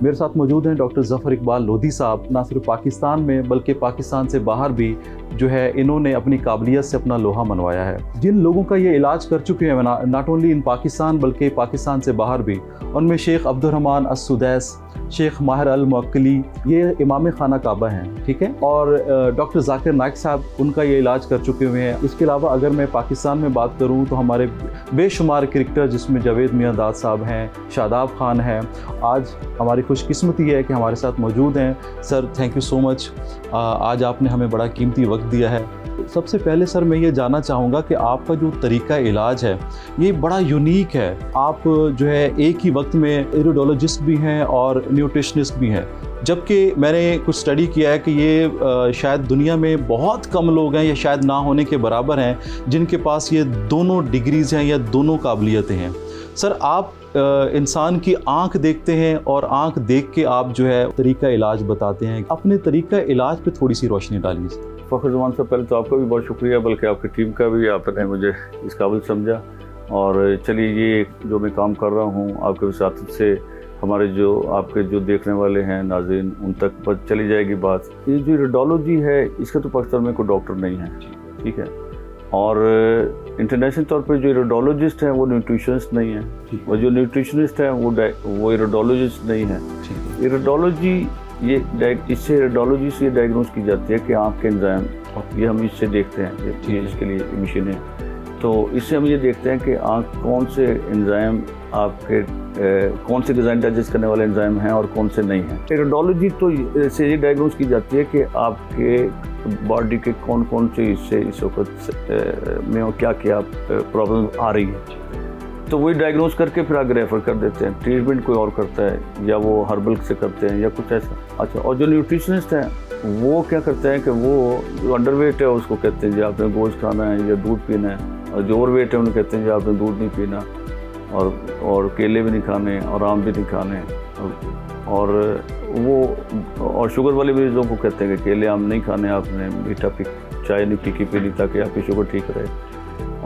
मेरे साथ मौजूद हैं डॉक्टर ज़फ़र इकबाल लोधी साहब। ना सिर्फ पाकिस्तान में बल्कि पाकिस्तान से बाहर भी जो है इन्होंने अपनी काबिलियत से अपना लोहा मनवाया है। जिन लोगों का ये इलाज कर चुके हैं नॉट ओनली इन पाकिस्तान बल्कि पाकिस्तान से बाहर भी, उनमें शेख अब्दुर्रहमान अस्सुदैस, शेख माहिर अल मुअक्कली, ये इमाम खाना काबा हैं, ठीक है। और डॉक्टर ज़ाकिर नाइक साहब, उनका ये इलाज कर चुके हुए हैं। इसके अलावा अगर मैं पाकिस्तान में बात करूँ तो हमारे बेशुमार क्रिकेटर जिसमें जावेद मियांदाद साहब हैं, शादाब खान हैं, आज हमारी खुशकिस्मती है कि हमारे साथ मौजूद हैं। Sir thank you so much, आज आपने हमें बड़ा कीमती वक्त दिया है। सबसे पहले सर मैं ये जानना चाहूँगा कि आपका जो तरीका इलाज है ये बड़ा यूनिक है। आप जो है एक ही वक्त में इरिडोलॉजिस्ट भी हैं और न्यूट्रिशनिस्ट भी हैं, जबकि मैंने कुछ स्टडी किया है कि ये शायद दुनिया में बहुत कम लोग हैं या शायद ना होने के बराबर हैं जिनके पास ये दोनों डिग्रीज़ हैं या दोनों काबिलियतें हैं। सर आप इंसान की आंख देखते हैं और आंख देख के आप जो है तरीका इलाज बताते हैं। अपने तरीका इलाज पे थोड़ी सी रोशनी डालिए। फ़खर ज़मान साहब, पहले तो आपका भी बहुत शुक्रिया, बल्कि आपकी टीम का भी, आपने मुझे इस काबिल समझा। और चलिए ये जो मैं काम कर रहा हूँ आपके वसातत से हमारे जो आपके जो देखने वाले हैं नाज़रीन उन तक पर चली जाएगी बात। ये जो रेडियोलॉजी है इसका तो पाकिस्तान में कोई डॉक्टर नहीं है, ठीक है। और इंटरनेशनल तौर पे जो रेडियोलॉजिस्ट हैं वो न्यूट्रिशनिस्ट नहीं है, और जो न्यूट्रिशनिस्ट हैं वो रेडियोलॉजिस्ट नहीं है। रेडियोलॉजी इससे रेडियोलॉजी से डायग्नोज की जाती है कि आँख के एंजाइम, ये हम इससे देखते हैं, ये इसके लिए मशीन है। तो इससे हम ये देखते हैं कि आँख कौन से एंजाइम आपके कौन से डिज़ाइन डाइजेस्ट करने वाले एंजाइम हैं और कौन से नहीं हैं। रेडियोलॉजी तो से ये डायग्नोज की जाती है कि आपके बॉडी के कौन कौन से हिस्से इस वक्त में क्या क्या प्रॉब्लम आ रही है, तो वही डायग्नोज करके फिर आगे रेफ़र कर देते हैं। ट्रीटमेंट कोई और करता है या वो हर्बल से करते हैं या कुछ ऐसा। अच्छा, और जो न्यूट्रिशनिस्ट हैं वो क्या करते हैं कि वो जो अंडरवेट है उसको कहते हैं जी आपने गोश्त खाना है या दूध पीना है, और जो ओवरवेट है उन्हें कहते हैं जी आपने दूध नहीं पीना और केले भी नहीं खाने और आम भी नहीं खाने। और शुगर वाले मरीजों को कहते हैं कि केले आम नहीं खाने, आपने मीठा चाय नहीं फीकी पीनी ताकि आपकी शुगर ठीक रहे।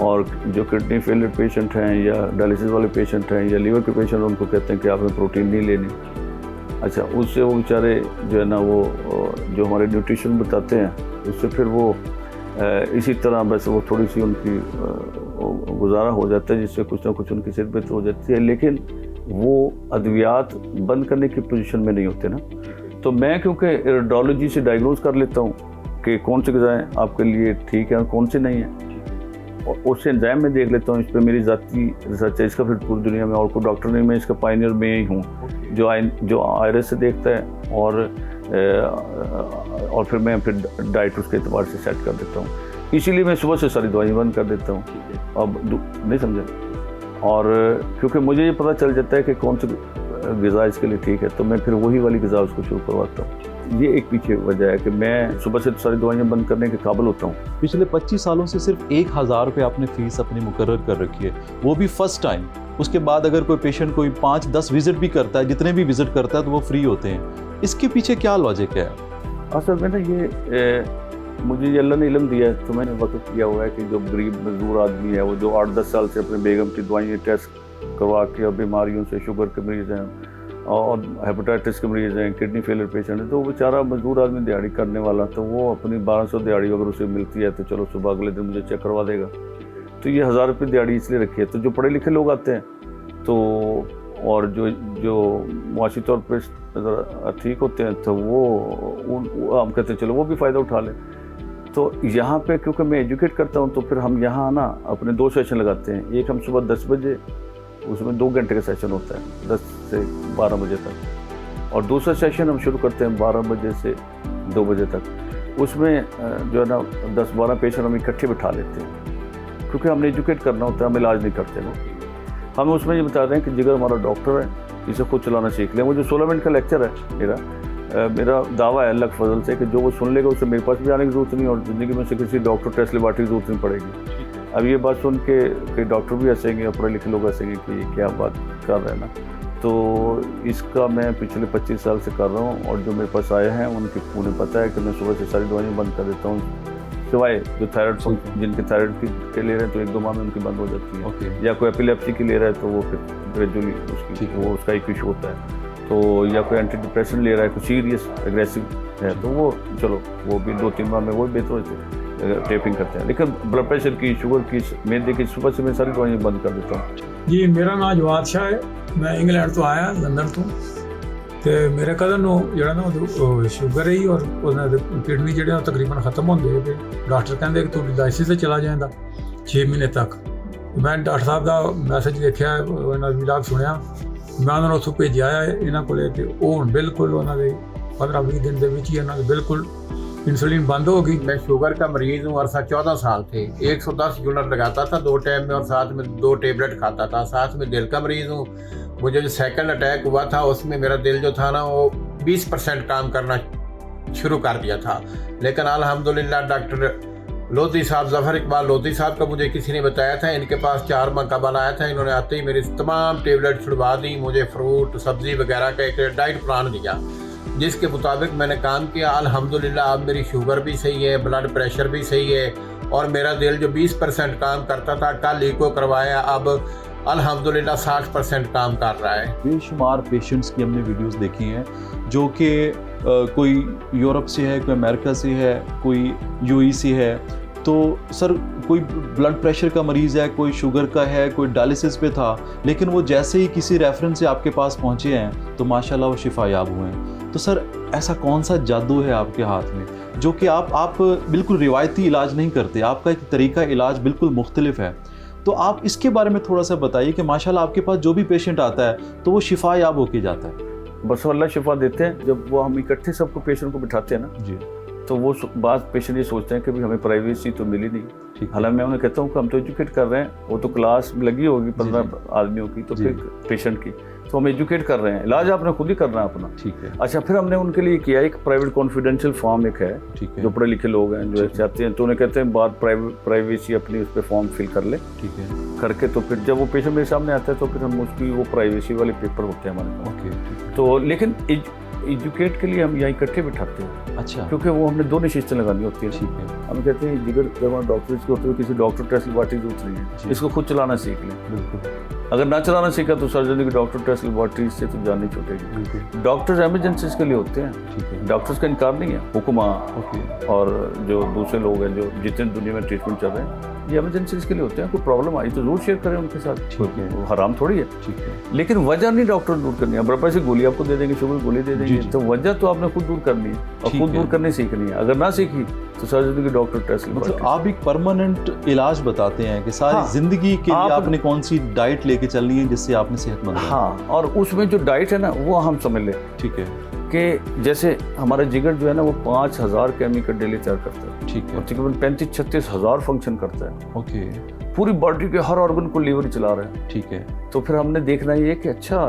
और जो किडनी फेलियर पेशेंट हैं या डायलिसिस वाले पेशेंट हैं या लीवर के पेशेंट हैं उनको कहते हैं कि आपने प्रोटीन नहीं लेनी। अच्छा, उससे वो बेचारे जो है ना वो जो हमारे न्यूट्रिशन बताते हैं उससे फिर वो इसी तरह बस वो थोड़ी सी उनकी गुजारा हो जाता है, जिससे कुछ ना कुछ उनकी सेहत बेहतर हो जाती है, लेकिन वो अद्वियात बंद करने की पोजीशन में नहीं होते ना। तो मैं क्योंकि रेडियोलॉजी से डायग्नोज कर लेता हूँ कि कौन से ग़िज़ाएँ आपके लिए ठीक है और कौन से नहीं हैं, और उससे एंजाइम में देख लेता हूँ। इस पर मेरी ज़ाती रिसर्च है, इसका फिर पूरी दुनिया में और कोई डॉक्टर नहीं, मैं इसका पायनियर में ही हूँ जो आयरस से देखता है और फिर मैं फिर डाइट उसके एतबार से सेट कर देता हूँ। इसीलिए मैं सुबह से सारी दवाइयाँ बंद कर देता हूँ। अब नहीं समझे, और क्योंकि मुझे ये पता चल जाता है कि कौन सी ग़िज़ा इसके लिए ठीक है, तो मैं फिर वही वाली ग़िज़ा उसको शुरू करवाता हूँ। ये एक पीछे वजह है कि मैं सुबह से सारी दवाइयाँ बंद करने के काबिल होता हूँ। पिछले 25 सालों से सिर्फ 1000 रुपये आपने फ़ीस अपनी मुकर्रर कर रखी है, वो भी फर्स्ट टाइम। उसके बाद अगर कोई पेशेंट कोई 5-10 विज़िट भी करता है, जितने भी विज़िट करता है तो वो फ्री होते हैं। इसके पीछे क्या लॉजिक है? असल में ना ये मुझे ये अल्लाह ने इल्म दिया है, तो मैंने वक़्त किया हुआ है कि जो गरीब मजदूर आदमी है वो जो 8-10 साल से अपने बेगम की दवाइयाँ टेस्ट करवा के और बीमारियों से, शुगर के मरीज़ हैं और हेपेटाइटिस के मरीज़ हैं, किडनी फेलियर पेशेंट है, तो वो बेचारा मजदूर आदमी दिहाड़ी करने वाला, तो वो अपनी 1200 दिहाड़ी अगर उसे मिलती है तो चलो सुबह अगले दिन मुझे चेक करवा देगा। तो ये 1000 रुपये दिहाड़ी इसलिए रखी है। तो जो पढ़े लिखे लोग आते हैं तो और जो मुआशी तौर पर ठीक होते हैं तो वो हम कहते हैं चलो वो भी फ़ायदा उठा लें। तो यहाँ पे क्योंकि मैं एजुकेट करता हूँ तो फिर हम यहाँ ना अपने 2 सेशन लगाते हैं। एक हम सुबह 10 बजे, उसमें 2 घंटे का सेशन होता है 10 से 12 बजे तक, और दूसरा सेशन हम शुरू करते हैं 12 बजे से 2 बजे तक। उसमें जो है ना 10-12 पेशेंट हम इकट्ठे बिठा लेते हैं, क्योंकि हमने एजुकेट करना होता है, हम इलाज नहीं करते ना। हम उसमें ये बता रहे हैं कि जिगर हमारा डॉक्टर है, इसे खुद चलाना सीख लें। वो जो 16 मिनट का लेक्चर है मेरा दावा है अल्लाह के फजल से कि जो वो सुन लेगा उसे मेरे पास भी आने की ज़रूरत नहीं और ज़िंदगी में से किसी डॉक्टर टेस्ट लेबार्टरी की ज़रूरत नहीं पड़ेगी। अब ये बात सुन के कई डॉक्टर भी हंसेंगे और पढ़े लिखे लोग हंसेंगे कि ये क्या बात कर रहे हैं ना। तो इसका मैं पिछले 25 साल से कर रहा हूँ, और जो मेरे पास आए हैं उनकी उन्हें पता है कि मैं सुबह से सारी दवाइयाँ बंद कर देता हूँ, सिवाय जो थायराइड जिनके थायराइड के ले रहे हैं तो 1-2 माह में उनकी बंद हो जाती है। या कोई एपिलेप्सी की ले रहा है तो वो फिर ग्रेजुअली उसका एक इशू होता है। तो या कोई एंटी डिप्रेशन ले रहा है, कुछ सीरियस एग्रेसिव है, तो वो चलो वो भी 2-3 माह में वो बेहतर होते हैं, टेपिंग करते हैं। लेकिन ब्लड प्रेशर की, शुगर की, मैदे की, सुबह से मैं सारी दवाइयाँ बंद कर देता हूँ। जी मेरा नाम जवाद शाह है, मैं इंग्लैंड तो आया लंदन तो ਤੇ ਮੇਰੇ ਕਜ਼ਨ ਨੂੰ ਜਿਹੜਾ ਨਾ ਉਹ ਸ਼ੂਗਰ ਹੀ ਔਰ ਉਹਨਾਂ ਦੇ ਕਿਡਨੀ ਜਿਹੜੇ ਉਹ ਤਕਰੀਬਨ ਖਤਮ ਹੁੰਦੇ ਤੇ ਡਾਕਟਰ ਕਹਿੰਦੇ ਕਿ ਤੂੰ ਡਾਇਲਿਸਿਸ ਤੇ ਚਲਾ ਜਾਂਦਾ 6 ਮਹੀਨੇ ਤੱਕ। ਮੈਂ ਡਾਕਟਰ ਸਾਹਿਬ ਦਾ ਮੈਸੇਜ ਦੇਖਿਆ, ਉਹਨਾਂ ਦਾ ਵੀਲਾਗ ਸੁਣਿਆ, ਮੈਂ ਉਹਨਾਂ ਨੂੰ ਉੱਥੋਂ ਭੇਜਿਆ ਹੈ ਇਹਨਾਂ ਕੋਲੇ ਤੇ ਉਹ ਹੁਣ ਬਿਲਕੁਲ ਉਹਨਾਂ ਦੇ 15-20 ਦਿਨ ਦੇ ਵਿੱਚ ਹੀ ਉਹਨਾਂ ਦੇ ਬਿਲकुल इंसुलिन बंद हो गई। मैं शुगर का मरीज़ हूँ और 14 साल थे, 110 यूनिट लगाता था 2 टाइम में और साथ में 2 टेबलेट खाता था। साथ में दिल का मरीज़ हूँ, मुझे जो सेकंड अटैक हुआ था उसमें मेरा दिल जो था ना वो 20% काम करना शुरू कर दिया था। लेकिन अल्हम्दुलिल्लाह डॉक्टर लोधी साहब, ज़फ़र इकबाल लोधी साहब का मुझे किसी ने बताया था, इनके पास 4 माह कबल आया था। इन्होंने आते ही मेरी तमाम टेबलेट छुड़वा दी, मुझे फ्रूट सब्ज़ी वगैरह का एक डाइट प्लान दिया जिसके मुताबिक मैंने काम किया। अल्हम्दुलिल्लाह अब मेरी शुगर भी सही है, ब्लड प्रेशर भी सही है और मेरा दिल जो 20% काम करता था कल इको करवाया, अब अल्हम्दुलिल्लाह 60% काम कर रहा है। बेशुमार पेशेंट्स की हमने वीडियोस देखी हैं जो कि कोई यूरोप से है, कोई अमेरिका से है, कोई यूएई से है। तो सर कोई ब्लड प्रेशर का मरीज़ है, कोई शुगर का है, कोई डायलिसिस पे था, लेकिन वो जैसे ही किसी रेफरेंस से आपके पास पहुँचे हैं तो माशाल्लाह वो शिफायाब हुए हैं। तो सर ऐसा कौन सा जादू है आपके हाथ में जो कि आप बिल्कुल रिवायती इलाज नहीं करते, आपका एक तरीका इलाज बिल्कुल मुख्तलिफ है। तो आप इसके बारे में थोड़ा सा बताइए कि माशाल्लाह आपके पास जो भी पेशेंट आता है तो वो शिफायाब होके जाता है। बस अल्लाह शिफा देते हैं। जब वो हम इकट्ठे सबको पेशेंट को बिठाते हैं ना जी, तो वो बात पेशेंट ये सोचते हैं कि भाई हमें प्राइवेसी तो मिली नहीं। ठीक। हालांकि मैं उन्हें कहता हूँ कि हम तो एजुकेट कर रहे हैं, वो तो क्लास लगी होगी 15 आदमियों की, तो जी। फिर पेशेंट की तो हम एजुकेट कर रहे हैं, इलाज आपने खुद ही करना है अपना। ठीक है, अच्छा, फिर हमने उनके लिए किया एक प्राइवेट कॉन्फिडेंशियल फॉर्म एक है, ठीक है, जो पढ़े लिखे लोग हैं जो चाहते हैं, तो उन्हें कहते हैं बात प्राइवेसी अपनी उस पर फॉर्म फिल कर ले, ठीक है, करके तो फिर जब वो पेशेंट मेरे सामने आता है तो फिर हम उसकी वो प्राइवेसी वाले पेपर होते हैं हमारे पास। ओके, तो लेकिन एजुकेट के लिए हम यहाँ इकट्ठे बिठाते हैं, अच्छा, क्योंकि वो हमने 2 निशिस्तें लगानी होती है। ठीक है, हम कहते हैं जिगर जब हमारे डॉक्टर की होते हुए किसी डॉक्टर टेस्ट लेबॉरेटरी जरूरत नहीं है, इसको खुद चलाना सीख लें। बिल्कुल, अगर ना चलाना सीखा तो सर्जरी की डॉक्टर टेस्ट लेबॉरेटरी से तो जान नहीं छूटेगी। बिल्कुल, डॉक्टर्स एमरजेंसीज के लिए होते हैं, ठीक है, डॉक्टर्स का इनकार नहीं है। हुक्मा ओके, और जो दूसरे लोग हैं जो जितने दुनिया में ट्रीटमेंट चल रहे हैं, ये एमरजेंसीज के लिए होते हैं। कोई प्रॉब्लम आई तो जरूर शेयर करें उनके साथ, ठीक है, वो हराम थोड़ी है। ठीक है, लेकिन वजह नहीं डॉक्टर दूर करनी है। ब्लड प्रेशर गोली आपको दे देंगे, शुगर गोली दे देंगे, जी। तो वजह तो आपने खुद दूर करनी है और ठीक खुद है। दूर करनी सीखनी है। अगर ना सीखी तो सर्जरी की डॉक्टर टेस्ट मतलब आप एक परमानेंट इलाज बताते हैं कि सारी हाँ, जिंदगी के लिए आप- आपने कौन सी डाइट लेके चलनी है जिससे आपने सेहतमंद रहना है। हाँ, और उसमें जो डाइट है ना वो हम समझ लें ठीक है, कि जैसे हमारा जिगर जो है ना वो 5000 केमिकल डेली तैयार करता है ठीक और है, तकरीबन 35-36 हज़ार फंक्शन करता है। ओके, पूरी बॉडी के हर ऑर्गन को लीवर चला रहा है। ठीक है, तो फिर हमने देखना ये कि अच्छा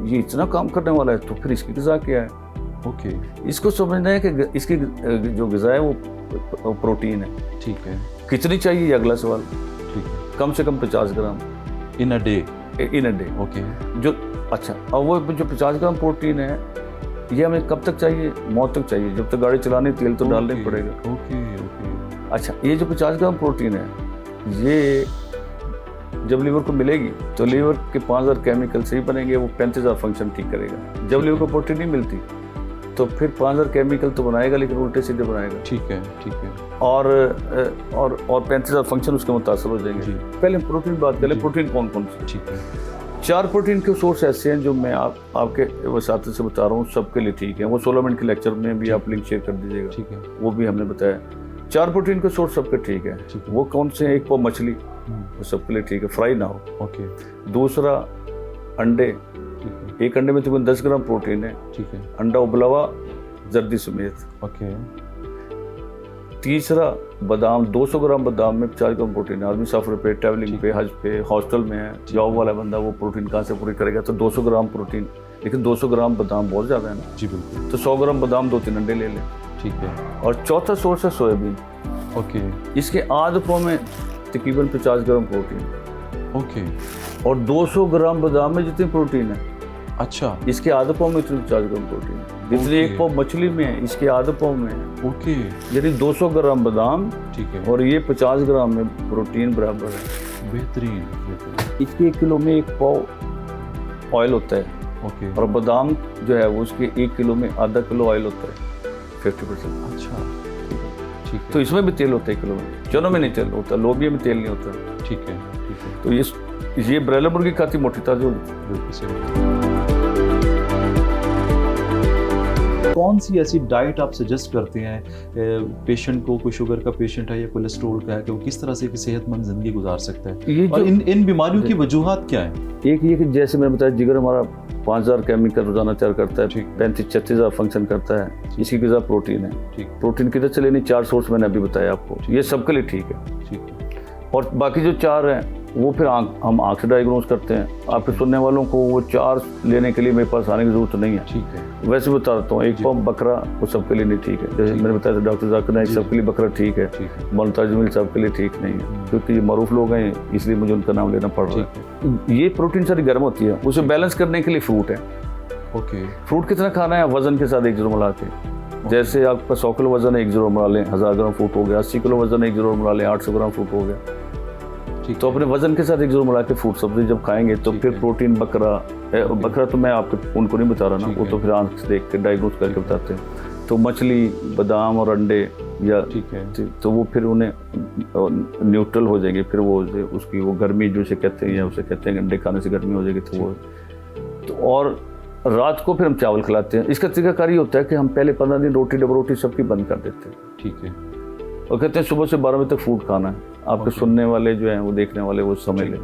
ये इतना काम करने वाला है तो फिर इसकी ग़िज़ा क्या है। ओके, इसको समझना है कि इसकी जो ग़िज़ा है वो प्रोटीन है। ठीक है, कितनी चाहिए ये अगला सवाल। ठीक है, कम से कम 50 gram in a day, in a day. Okay, जो अच्छा, और वो जो 50 ग्राम प्रोटीन है ये हमें कब तक चाहिए? मौत तक चाहिए। जब तक गाड़ी चलानी तेल तो डालना ही पड़ेगा। ओके, ओके, अच्छा, ये जो 50 ग्राम प्रोटीन है ये जब लीवर को मिलेगी तो लीवर के 5000 केमिकल से ही बनेंगे, वो 35000 फंक्शन ठीक करेगा। जब लीवर को प्रोटीन नहीं मिलती तो फिर 5000 केमिकल तो बनाएगा लेकिन उल्टे सीधे बनाएगा, ठीक है, ठीक है, और 35000 फंक्शन उसके मुतासर हो जाएंगे। जी। पहले प्रोटीन बात करें, जी। प्रोटीन कौन कौन से? ठीक है, 4 प्रोटीन के सोर्स ऐसे हैं जो मैं आपके वसात से बता रहा हूँ, सबके लिए ठीक है। वो 16 मिनट के लेक्चर में भी आप लिंक शेयर कर दीजिएगा, ठीक है, वो भी हमने बताया। 4 प्रोटीन के सोर्स सबके ठीक है। ठीक है। वो कौन से हैं? एक पाव मछली, वो सबके लिए ठीक है, फ्राई ना हो। ओके, दूसरा अंडे, ठीक है, एक अंडे में तकरीबन 10 ग्राम प्रोटीन है, ठीक है, अंडा उबला हुआ जर्दी समेत। ओके, तीसरा बादाम, 200 ग्राम बादाम में 50 ग्राम प्रोटीन है। आदमी सफ़र पे, ट्रैवलिंग पे, हज पे, हॉस्टल में है, जॉब वाला बंदा, वो प्रोटीन कहाँ से पूरी करेगा? तो 200 ग्राम प्रोटीन, लेकिन 200 ग्राम बादाम बहुत ज़्यादा है ना, जी बिल्कुल, तो 100 ग्राम बादाम 2-3 अंडे ले लें। ठीक है, और चौथा सोर्स है सोयाबीन। ओके, इसके आध पाव में तकरीबन 50 ग्राम प्रोटीन, ओके, और 200 ग्राम बादाम में जितनी प्रोटीन है अच्छा, इसके आधे पाव में इतनी 50 ग्राम प्रोटीन है। जितनी ओके। एक पाव मछली में है इसके आधे पाव में है। ओके, यानी 200 ग्राम बादाम ठीक है, और ये 50 ग्राम में प्रोटीन बराबर है। बेहतरीन, बेहतरीन, इसके 1 किलो में 1 पाव ऑयल होता है। ओके। और बादाम जो है वो उसके 1 किलो में आधा किलो ऑयल होता है 50%। अच्छा, ठीक है। तो इसमें भी तेल होता है 1 किलो में, चनों में नहीं तेल होता, लोबिया में तेल नहीं होता। ठीक है, ठीक है। तो ये ब्रायलर मुर्गी खाती मोटी ताज़ी होती है। बिल्कुल सही। कौन सी ऐसी डाइट आप सजेस्ट करते हैं पेशेंट को, कोई शुगर का पेशेंट है या कोलेस्ट्रॉल का है, कि वो किस तरह से एक सेहतमंद ज़िंदगी गुजार सकता है? ये और इन बीमारियों की वजूहात क्या है? एक ये कि जैसे मैंने बताया, जिगर हमारा 5000 केमिकल रोजाना तैयार करता है, 35-36 फंक्शन करता है। इसकी ग़िज़ा प्रोटीन है। ठीक। प्रोटीन किधर चले नहीं, 4 सोर्स मैंने अभी बताया आपको, ये सबके लिए ठीक है। ठीक है। और बाकी जो 4 हैं वो फिर हम आँख से डायग्नोज करते हैं। आपके सुनने वालों को वो 4 लेने के लिए मेरे पास आने की ज़रूरत नहीं है। ठीक है। वैसे बता देता हूँ, एक पंप बकरा वो सबके लिए नहीं ठीक है। जैसे मैंने बताया था डॉक्टर जाकिर नाइक सबके लिए बकरा ठीक है, मुल्ताज मिल सबके लिए ठीक नहीं है, क्योंकि ये मरूफ लोग हैं इसलिए मुझे उनका नाम लेना पड़ रहा है। ये प्रोटीन सारी गर्म होती है, उसे बैलेंस करने के लिए फ्रूट है। ओके। फ्रूट कितना खाना है, वजन के साथ 1 ज़रूर मिला के। जैसे आपका 100 किलो वजन है, 1 ज़रूर मिला लें, 1000 ग्राम फ्रूट हो गया। 80 किलो वजन है, 1 ज़रूर मिला लें, 800 ग्राम फ्रूट हो गया। तो अपने वजन के साथ 1 ज़रूर मिला के फ्रूट सब्जी जब खाएंगे तो फिर प्रोटीन बकरा तो मैं आपको उनको नहीं बता रहा ना, वो तो फिर आंख से देख के डायग्नोज करके बताते हैं। तो मछली, बादाम और अंडे या ठीक है, तो वो फिर उन्हें न्यूट्रल हो जाएंगे। फिर वो उसकी वो गर्मी जो से कहते हैं, या उसे कहते हैं अंडे खाने से गर्मी हो जाएगी, तो वो तो। और रात को फिर हम चावल खिलाते हैं। इसका तरीकाकार ये होता है कि हम पहले 15 दिन रोटी डबल रोटी सबकी बंद कर देते हैं। ठीक है। और कहते हैं सुबह से 12 बजे तक फूड खाना है। आपके सुनने वाले जो हैं वो देखने वाले वो समझ लें,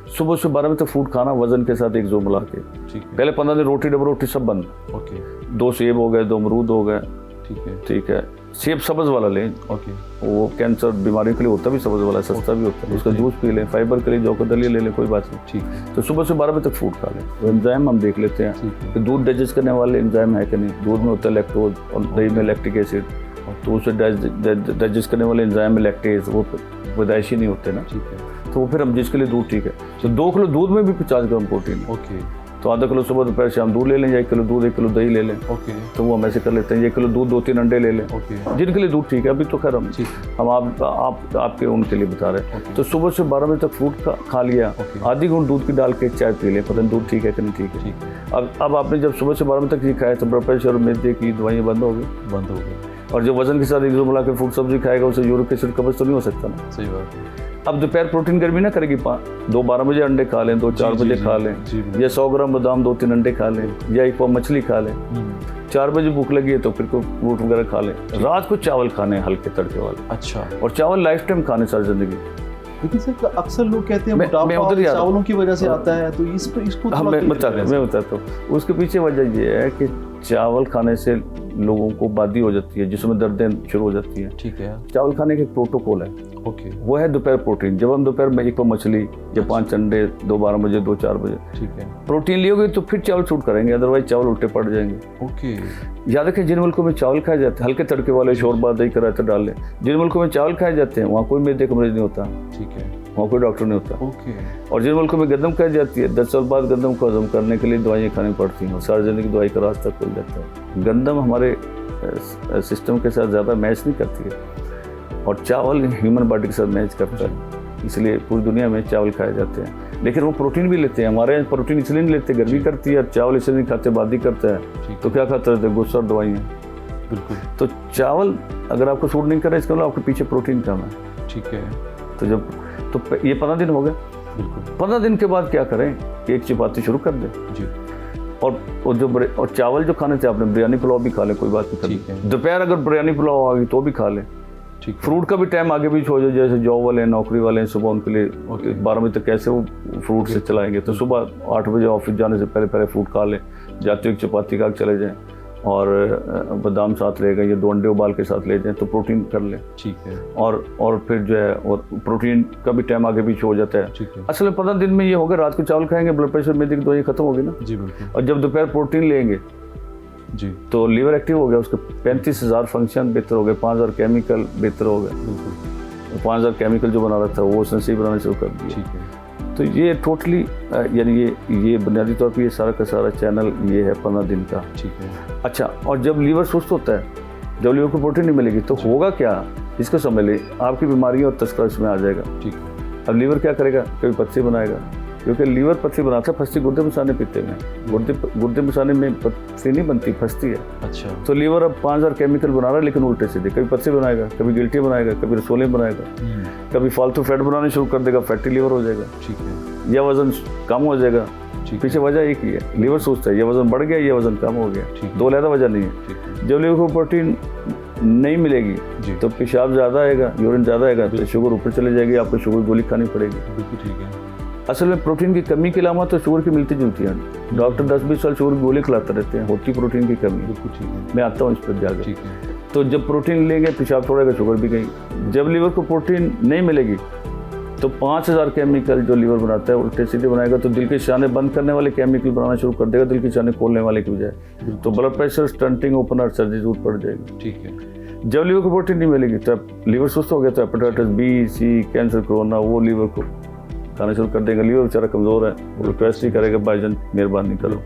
सुबह से 12 बजे तक फूड खाना, वजन के साथ 1 ज़रूर मिला के। ठीक है। पहले 15 दिन रोटी डबल रोटी सब बंद। ओके। 2 सेब हो गए, 2 अमरूद हो गए। ठीक है। ठीक है। सेब सब्ज़ वाला लें। ओके। वो कैंसर बीमारियों के लिए होता भी सब्ज़ वाला है, सस्ता भी होता है। उसका जूस पी लें। फाइबर के लिए जौ का दलिया ले लें, कोई बात नहीं। ठीक है। तो सुबह से 12 बजे तक फूड खा लें। तो एंजाइम हम देख लेते हैं कि दूध डाइजेस्ट करने वाले एंजाइम है कि नहीं। दूध में होता है लैक्टोज और दही में लैक्टिक एसिड, तो उसे डाइजेस्ट करने वाले एंजाइम में लैक्टेज, वो पैदाइशी नहीं होते ना। ठीक है। तो वो फिर हम जिसके लिए दूध ठीक है, तो 2 किलो दूध में भी 50 ग्राम प्रोटीन है। ओके। तो आधा किलो सुबह दोपहर शाम दूध ले लें, या 1 किलो दूध 1 किलो दही ले लें। ओके। तो वो हम ऐसे कर लेते हैं, 1 किलो दूध 2-3 अंडे ले लें। ओके। जिनके लिए दूध ठीक है। अभी तो खैर हम आपके उनके लिए बता रहे हैं। तो सुबह से 12 बजे तक फ्रूट खा लिया, आधी घूंट दूध की डाल के चाय पी लें, पता नहीं दूध ठीक है कि नहीं ठीक है। अब आपने जब सुबह से 12 बजे तक ये खाया तो ब्लड प्रेशर और मैदे की दवाइयाँ बंद हो गई। और जो वजन के साथ 1 ज़रूर मिला के फ्रूट सब्जी खाएगा, उसे यूरिक एसिड कब्ज तो नहीं हो सकता ना। सही बात है। अब दोपहर प्रोटीन गर्मी ना करेगी, 2-12 बजे अंडे खा लें, 2-4 बजे खा लें, या 100 ग्राम बादाम 2-3 अंडे खा लें, या 1 पाव मछली खा लें। 4 बजे भूख लगी है तो फिर कोई फ्रूट वगैरह खा लें। रात को चावल खाने हल्के तड़के वाले। अच्छा। और चावल लाइफ टाइम खाने सारी जिंदगी। लेकिन सर अक्सर लोग कहते हैं मैं उधर ही चावलों की वजह से आता है, तो इसको मैं बताता हूँ। उसके पीछे वजह ये है कि चावल खाने से लोगों को बादी हो जाती है, जिसमें दर्दें शुरू हो जाती है। ठीक है। चावल खाने का एक प्रोटोकॉल है। ओके। वो है दोपहर प्रोटीन। जब हम दोपहर में 1 पाव मछली या 5 अंडे 2-12 बजे 2-4 बजे ठीक है प्रोटीन लियोगे तो फिर चावल शूट करेंगे, अदरवाइज चावल उल्टे पड़ जाएंगे। ओके। याद रखें, जिन मुल्कों में चावल खाए जाते हैं, हल्के तड़के वाले शोरबा दही कराते डाल लें, जिन मुल्कों में चावल खाए जाते हैं वहाँ कोई मैदे का मरीज नहीं होता। ठीक है। वहाँ कोई डॉक्टर नहीं होता। ओके। और जिन मुल्कों में गंदम खाई जाती है, 10 साल बाद गंदम को हजम करने के लिए दवाइयाँ खानी पड़ती हैं और सारी जिंदगी दवाई का रास्ता खुल जाता है। गंदम हमारे सिस्टम के साथ ज़्यादा मैच नहीं करती है और चावल ह्यूमन बॉडी के साथ मैच करता है, इसलिए पूरी दुनिया में चावल खाए जाते हैं। लेकिन वो प्रोटीन भी लेते हैं। हमारे यहाँ प्रोटीन इसलिए नहीं लेते, गर्मी करती है, और चावल इसलिए नहीं खाते, बादी करता है। तो क्या खाते रहते हैं? गुस्सा और दवाइयाँ। बिल्कुल। तो चावल अगर आपको सूट नहीं कर रहा है, इसका मतलब आपके पीछे प्रोटीन कम है। ठीक है। तो जब ये 15 दिन हो गए। बिल्कुल। 15 दिन के बाद क्या करें कि एक चपाती शुरू कर दें जी। और चावल जो खाने थे आपने, बिरयानी पुलाव भी खा लें, कोई बात नहीं। ठीक है। दोपहर अगर बिरयानी पुलाव आ गई तो भी खा लें। ठीक। फ्रूट का भी टाइम आगे पीछे हो जाए, जैसे जॉब वाले हैं, नौकरी वाले हैं, सुबह उनके लिए 12 बजे तक कैसे वो फ्रूट से चलाएंगे। तो सुबह 8 बजे ऑफिस जाने से पहले फ्रूट खा लें, जाते हुए चपाती खा के चले जाएँ और बादाम साथ ले गए या 2 अंडे उबाल के साथ ले जाएँ तो प्रोटीन कर लें। ठीक है। और फिर जो है और प्रोटीन का भी टाइम आगे पीछे हो जाता है। ठीक है। असल में 15 दिन में ये होगा, रात को चावल खाएंगे, ब्लड प्रेशर में की दवाई खत्म होगी ना जी। बिल्कुल। और जब दोपहर प्रोटीन लेंगे जी तो लीवर एक्टिव हो गया, उसके 35,000 फंक्शन बेहतर हो गए, 5,000 केमिकल बेहतर हो गए। बिल्कुल। 5,000 केमिकल जो बना रहा था वो उसने सही बनाने शुरू कर दिया। ठीक है। तो ये टोटली यानी ये बुनियादी तौर पर ये सारा का सारा चैनल ये है 15 दिन का। ठीक है। अच्छा, और जब लीवर सुस्त होता है, जब लीवर को प्रोटीन नहीं मिलेगी तो होगा क्या, इसको समझ ले, आपकी बीमारियों और तस्करा इसमें आ जाएगा। ठीक है। अब लीवर क्या करेगा? कभी पत्थरी बनाएगा, क्योंकि लीवर पथरी बनाता है, फंसती गुर्दे मसाने पीते में, गुर्दे मसाने में पथरी नहीं बनती, फंसती है। अच्छा। तो लीवर अब 5000 केमिकल बना रहा है, लेकिन उल्टे सीधे, कभी पथरी बनाएगा, कभी गिल्टी बनाएगा, कभी रसोले बनाएगा, कभी फालतू फैट बनाने शुरू कर देगा, फैटी लीवर हो जाएगा। ठीक है। या वजन कम हो जाएगा। पीछे वजह एक ही है, लीवर सोचता है ये वजन बढ़ गया, ये वजन कम हो गया, दो अलग वजह नहीं है। जब लीवर को प्रोटीन नहीं मिलेगी तो पेशाब ज़्यादा आएगा, यूरिन ज़्यादा आएगा, तो शुगर ऊपर चले जाएगी, आपको शुगर गोली खानी पड़ेगी। बिल्कुल ठीक है। असल में प्रोटीन की कमी की अलावा तो शुगर की मिलती जुलती है। डॉक्टर 10-20 साल शुगर की गोली खिलाते रहते हैं, होती प्रोटीन की कमी। बिल्कुल ठीक है। मैं आता हूँ इस पर जाकर। ठीक है। तो जब प्रोटीन लेंगे पेशाब छोड़ेगा, शुगर भी गई। जब लीवर को प्रोटीन नहीं मिलेगी तो 5000 केमिकल जो लीवर बनाता है उल्टे सीधे बनाएगा, तो दिल के शाने बंद करने वाले केमिकल बनाना शुरू कर देगा, दिल के शाने खोलने वाले की बजाय। तो blood pressure, stunting, open heart surgery जरूरत पड़ जाएगी। ठीक है। जब लीवर को प्रोटीन नहीं मिलेगी तो लीवर सुस्त हो गया, तो हेपेटाइटिस बी, सी, कैंसर, कोरोना, वो लीवर को खाना शुरू कर देगा। लीवर बेचारा कमज़ोर है, वो रिक्वेस्ट ही करेगा भाईजान मेहरबानी करो,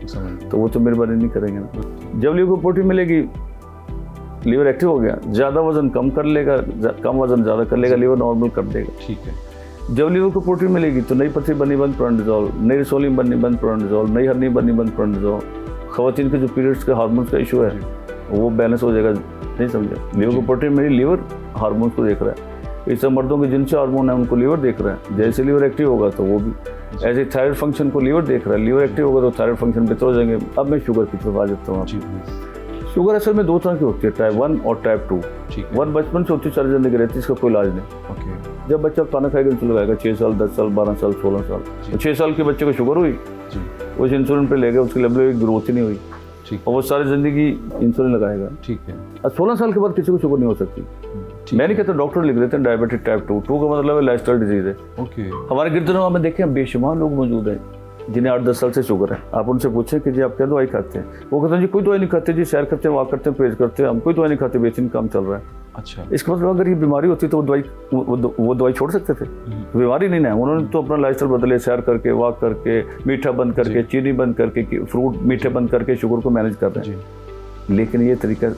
तो वो तो मेहरबानी नहीं करेंगे ना। जब लीवर को प्रोटीन मिलेगी, लीवर एक्टिव हो गया, ज़्यादा वजन कम कर लेगा, कम वजन ज़्यादा कर लेगा, लीवर नॉर्मल कर देगा। ठीक है। जब लीवर को प्रोटीन मिलेगी तो नई पथरी बननी बंद, प्रोंडिजोल, नई रसोली बननी बंद, प्रोंडिजोल, नई हरनी बननी बंद, प्रोंडिजोल। खवातीन के जो पीरियड्स के हार्मोन्स का इशू है वो बैलेंस हो जाएगा। नहीं समझे? लीवर को प्रोटीन मिली, लीवर हार्मोन्स को देख रहा है। इस मर्दों के जिनसे हार्मोन है उनको लीवर देख रहा है, जैसे लीवर एक्टिव होगा तो वो भी ऐसे थायराइड फंक्शन को लीवर देख रहा है, लीवर एक्टिव होगा तो थायराइड फंक्शन बेहतर हो जाएंगे। अब मैं शुगर की तरफ आ जाता हूँ। शुगर असल में दो तरह की होती है, टाइप 1 और टाइप 2। 1 बचपन से होती है, सारी जिंदगी रहती है, इसका कोई इलाज नहीं। ओके। जब बच्चा खाना खाएगा इंसुलिन लगाएगा, 6 साल, 10 साल, 12 साल, 16 साल। तो 6 साल के बच्चे को शुगर हुई, वो इंसुलिन पे ले गया, उसकी लेवल की ग्रोथ ही नहीं हुई, और वो सारी जिंदगी इंसुलिन लगाएगा। ठीक है। अब 16 साल के बाद किसी को शुगर नहीं हो सकती। मैं नहीं कहता, डॉक्टर लिख देते हैं डायबिटिक टाइप 2। 2 का मतलब है लाइफस्टाइल डिजीज है। ओके। हमारे गिरदनों में देखें बेशुमार लोग मौजूद हैं जिन्हें 8-10 साल से शुगर है। आप उनसे पूछें कि जी आप क्या दवाई खाते हैं, वो कहते हैं जी कोई दवाई नहीं खाते जी, सैर करते हैं, वॉक करते हैं, परहेज करते हैं, हम कोई दवाई नहीं खाते, बेचैन काम चल रहा है। अच्छा। इसका मतलब अगर ये बीमारी होती तो वो दवाई छोड़ सकते थे। बीमारी नहीं ना, उन्होंने तो अपना लाइफस्टाइल बदले, सैर करके, वॉक करके, मीठा बंद करके, चीनी बंद करके, फ्रूट मीठे बंद करके शुगर को मैनेज कर रहे हैं। लेकिन ये तरीका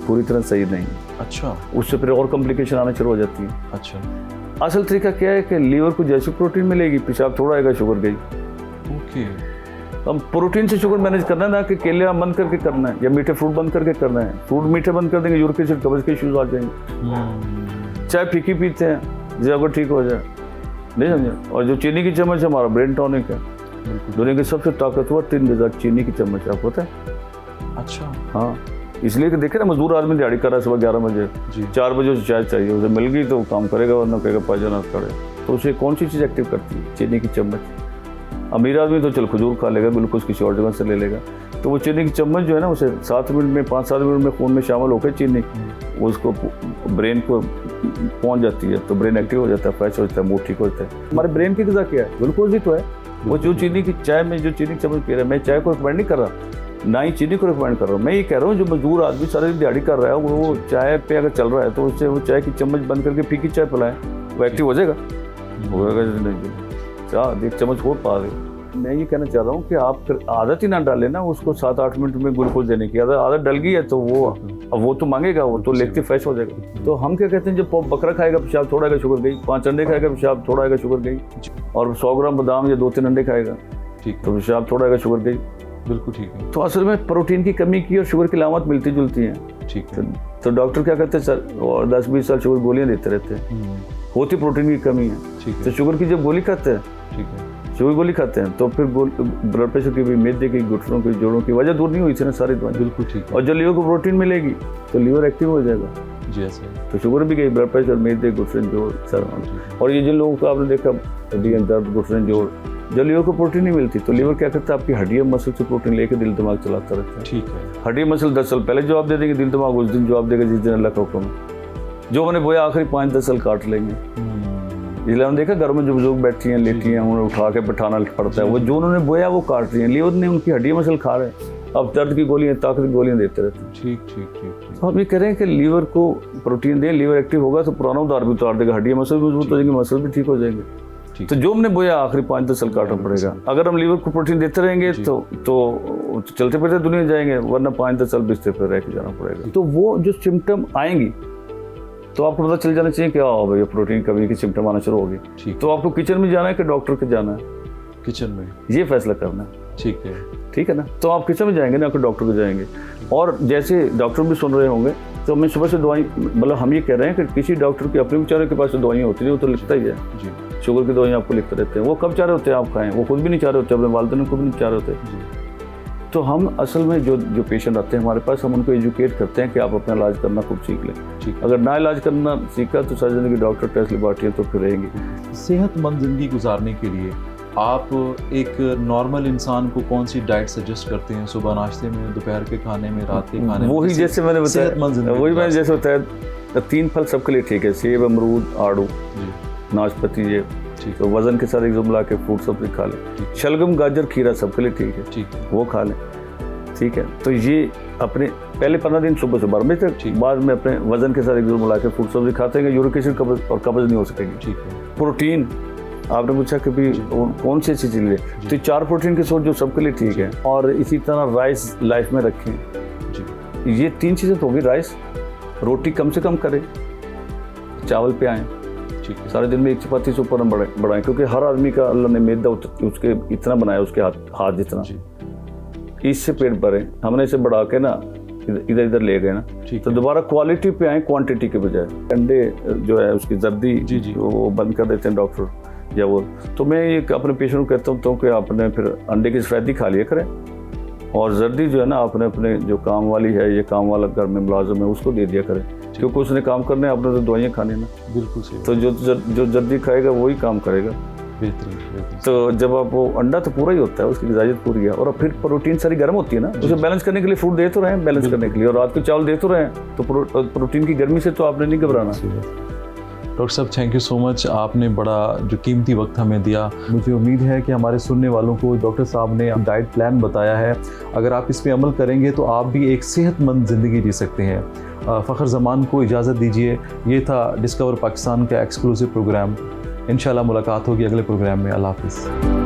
पूरी तरह सही नहीं है। अच्छा। उससे फिर और कॉम्प्लिकेशन आना शुरू हो जाती है। अच्छा। असल तरीका क्या है कि लीवर को जैसे प्रोटीन मिलेगी, पेशाब थोड़ा आएगा, शुगर गई। ओके। हम प्रोटीन से शुगर मैनेज करना है ना कि केले बंद करके करना है या मीठे फ्रूट बंद करके करना है। फ्रूट मीठे बंद कर देंगे, यूरिक एसिड, कब्ज के इश्यूज आ जाएंगे। चाय फीकी पीते हैं, जब ठीक हो जाए, नहीं समझे? और जो चीनी की चम्मच है, हमारा ब्रेन टॉनिक है, दुनिया की सबसे ताकतवर 3 ग़िज़ा चीनी की चम्मच, आपको पता है? अच्छा। हाँ, इसलिए कि देखे ना, मजदूर आदमी दिहाड़ी कर रहा है, सुबह 11 बजे, 4 बजे उसे चाय चाहिए, उसे मिल गई तो काम करेगा, वरना कहेगा पायजाना करे। तो उसे कौन सी चीज़ एक्टिव करती है? चीनी की चम्मच। अमीर आदमी तो चल खजूर खा लेगा, ग्लूकोज किसी और जगह से ले लेगा। तो वो चीनी की चम्मच जो है ना, उसे 7 मिनट में, 5-7 मिनट में खून में शामिल होकर चीनी उसको ब्रेन को पहुंच जाती है, तो ब्रेन एक्टिव हो जाता है, फ्रेश हो जाता है, मूड ठीक हो जाता है। हमारे ब्रेन की ग़िज़ा क्या है? ग्लूकोज ही तो है। वो जो चीनी की चाय में जो चीनी की चम्मच पी रहा है, मैं चाय को रिकमेंड नहीं कर रहा, ना ही चीनी को रिकमेंड कर रहा हूँ। मैं ये कह रहा हूँ जो मजदूर आदमी सारे दिन दिहाड़ी कर रहा है, वो चाय पे अगर चल रहा है तो उससे वो चाय की चम्मच बंद करके फीकी चाय पिलाएं, वो एक्टिव हो जाएगा। नहीं, चाह एक चम्मच और पा दे। मैं ये कहना चाह रहा हूँ कि आप आदत ही ना डालें ना उसको 7-8 मिनट में ग्लूकोज देने की। आदत डल गई है तो वो तो मांगेगा, वो तो लेके फ्रेश हो जाएगा। तो हम क्या कहते हैं, जब बकरा खाएगा पेशाब थोड़ा आएगा, शुगर गई। 5 अंडे खाएगा, पेशाब थोड़ा आएगा, शुगर गई। और 100 ग्राम बादाम या 2-3 अंडे खाएगा, ठीक, तो पेशाब थोड़ा आएगा, शुगर गई। बिल्कुल ठीक है। तो असल में प्रोटीन की कमी की और शुगर की अलामत मिलती जुलती हैं। ठीक है। तो डॉक्टर क्या कहते हैं सर, और 10-20 साल शुगर गोलियां देते रहते हैं, होती प्रोटीन की कमी है। ठीक है। तो शुगर की जब गोली खाते हैं, ठीक है, शुगर गोली खाते हैं तो फिर ब्लड प्रेशर की भी, मैदे की, घुटनों की, जोड़ों की वजह दूर नहीं हुई थी ना सारी दवाई। बिल्कुल ठीक है। और जब लीवर को प्रोटीन मिलेगी तो लीवर एक्टिव हो जाएगा। जी ऐसे। तो शुगर भी गई, ब्लड प्रेशर, मैदे, घुटने, जोड़, सर। और ये जिन लोगों को आपने देखा हड्डियाँ दर्द, घुटने, जोड़, जब लीवर को प्रोटीन नहीं मिलती तो लीवर क्या करता है, आपकी हड्डियाँ मसल से प्रोटीन लेके दिल दिमाग चलाता रहता है। ठीक है। हड्डी मसल 10 साल पहले जवाब दे देंगे, दिल दिमाग उस दिन जवाब देगा जिस दिन अल्लाह का हुक्म है। जो मैंने बोया आखिरी 5-10 साल काट लेंगे। इसलिए हमने देखा घर में जो बुजुर्ग बैठी हैं, लेटी हैं, उन्हें उठा के बैठाना पड़ता है। वो जो उन्होंने बोया वो काट रही हैं, लीवर ने उनकी हड्डी मसल खा रहे हैं। अब दर्द की गोलियाँ, ताकत की गोलियाँ देते रहते हैं। ठीक ठीक ठीक। तो हम ये कह रहे हैं कि लीवर को प्रोटीन दें, लीवर एक्टिव होगा तो पुराना उधार भी उतार देगा, हड्डियाँ मसल भी मजबूत हो जाएंगी, मसल भी ठीक हो जाएंगे। तो जो हमने बोया आखिरी 5-10 साल काटना पड़ेगा। अगर हम लीवर को प्रोटीन देते रहेंगे तो चलते फिरते दुनिया जाएंगे, वरना 5-10 साल बिस्तर पर रह के जाना पड़ेगा। तो वो जो सिम्टम आएंगी तो आपको पता चल जाना चाहिए क्या हो भाई, प्रोटीन कमी की सिम्टम आना शुरू होगी। तो आपको किचन में जाना है कि डॉक्टर के जाना है? किचन में, ये फैसला करना है। ठीक है ना। तो आप किचन में जाएंगे ना, आपके डॉक्टर को जाएंगे, और जैसे डॉक्टर भी सुन रहे होंगे तो मैं सुबह से दवाई, मतलब हम ये कह रहे हैं कि किसी डॉक्टर के अपने बेचारे के पास तो दवाइयाँ होती है, वो तो लिखता ही है जी। शुगर की दवाइयाँ आपको लिखते रहते हैं। वो कब चाह रहे होते हैं आप खाएं, वो खुद भी नहीं चाह रहे होते, अपने वालिदैन को भी नहीं चाह रहे होते। तो हम असल में जो पेशेंट आते हैं हमारे पास, हम उनको एजुकेट करते हैं कि आप अपना इलाज करना खूब सीख लें। अगर ना इलाज करना सीखा तो सारी जिंदगी डॉक्टर टेस्ट लेबॉर्ट्री तो फिर रहेंगी। सेहतमंद ज़िंदगी गुजारने के लिए आप एक नॉर्मल इंसान को कौन सी डाइट सजेस्ट करते हैं, सुबह नाश्ते में, दोपहर के खाने में, रात के खाने में? वही जैसे मैंने बताया, वही मैंने जैसे बताया, 3 फल सबके लिए ठीक है, सेब, अमरूद, आड़ू, नाशपाती, ये ठीक है। वजन के साथ एक मिला के फ्रूट सब्जी खा लें। शलगम, गाजर, खीरा सबके लिए ठीक है, ठीक है, वो खा लें। ठीक है, तो ये अपने पहले 15 दिन सुबह से 12 बजे तक, बाद में अपने वजन के साथ एक मिला के फ्रूट सब्जी खाते हैं, यूरिक एसिड और कब्ज नहीं हो सकेगी। ठीक है। प्रोटीन, आपने पूछा कि भी कौन सी अच्छी चीज़ है, तो 4 प्रोटीन के सोर्स जो सबके लिए ठीक है। और इसी तरह राइस लाइफ में रखें जी। ये 3 चीज़ें तो होगी। राइस, रोटी कम से कम करें, चावल पे आएँ, ठीक है। सारे दिन में 1 चपाती से ऊपर बढ़ाएं, क्योंकि हर आदमी का अल्लाह ने मैदा उसके इतना बनाया, उसके हाथ जितना, इससे पेट भरे। हमने इसे बढ़ा के ना इधर इधर ले गए ना, तो दोबारा क्वालिटी पे आए, क्वांटिटी के बजाय। अंडे जो है उसकी जर्दी जी वो बंद कर देते हैं डॉक्टर या वो। तो मैं ये अपने पेशेंट को कहता हूँ तो कि आपने फिर अंडे की सफेदी खा लिया करें, और जर्दी जो है ना आपने अपने जो काम वाली है, ये काम वाला घर में मुलाजिम है, उसको दे दिया करें, क्योंकि उसने काम करना है, आपने तो दवाइयाँ खानी ना। बिल्कुल सही। तो जो जर्दी खाएगा वही काम करेगा। बेहतरीन। तो जब आप वो अंडा तो पूरा ही होता है, उसकी ग़िज़ाइयत पूरी है, और फिर प्रोटीन सारी गर्म होती है ना, उसे बैलेंस करने के लिए फूड दे तो रहे हैं, बैलेंस करने के लिए, और रात को चावल दे तो रहे हैं, तो प्रोटीन की गर्मी से तो आपने नहीं घबराना। डॉक्टर साहब, थैंक यू सो मच, आपने बड़ा जो कीमती वक्त हमें दिया। मुझे उम्मीद है कि हमारे सुनने वालों को डॉक्टर साहब ने डाइट प्लान बताया है, अगर आप इस पे अमल करेंगे तो आप भी एक सेहतमंद ज़िंदगी जी सकते हैं। फ़खर ज़मान को इजाज़त दीजिए। ये था डिस्कवर पाकिस्तान का एक्सक्लूसिव प्रोग्राम। इंशाल्लाह मुलाकात होगी अगले प्रोग्राम में। अल्लाह हाफ़िज़।